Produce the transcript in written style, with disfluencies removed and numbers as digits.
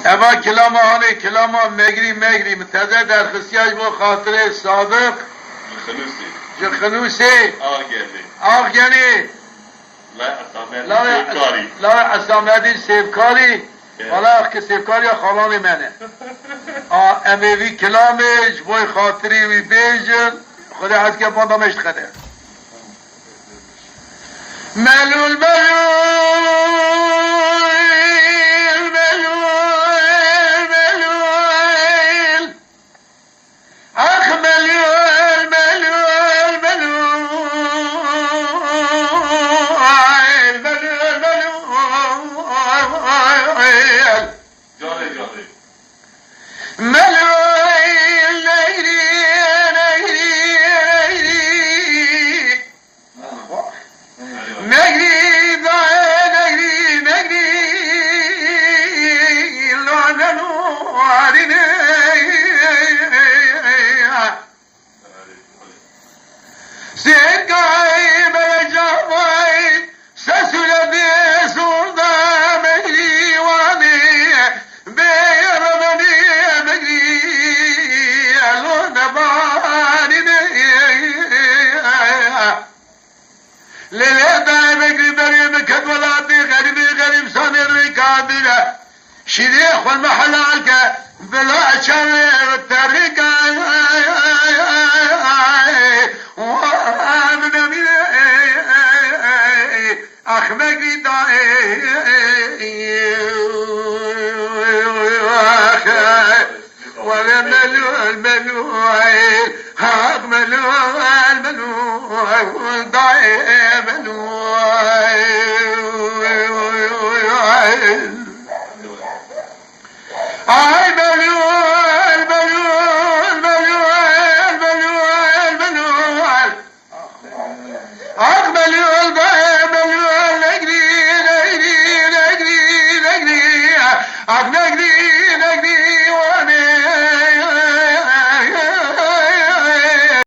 اما کلام آنه کلام مگری متزه در خصیاج با خاطر صادق جخنوسی آغیانی لا اسامدی سیبکاری والا که سیبکاری خالان منه امیوی کلامش بای خاطری وی بیجن خدا حد که باندامشت خده ملول شريخ والمحلال بلا شر الطريق ومن أخمق ولملو الملوعين هاق ملو الملوع ضعي ملوعين اي ملوع الملوع الملوع الملوع الملوع اق ملوع الملوع نجري نجري نجري نجري اق نجري نجري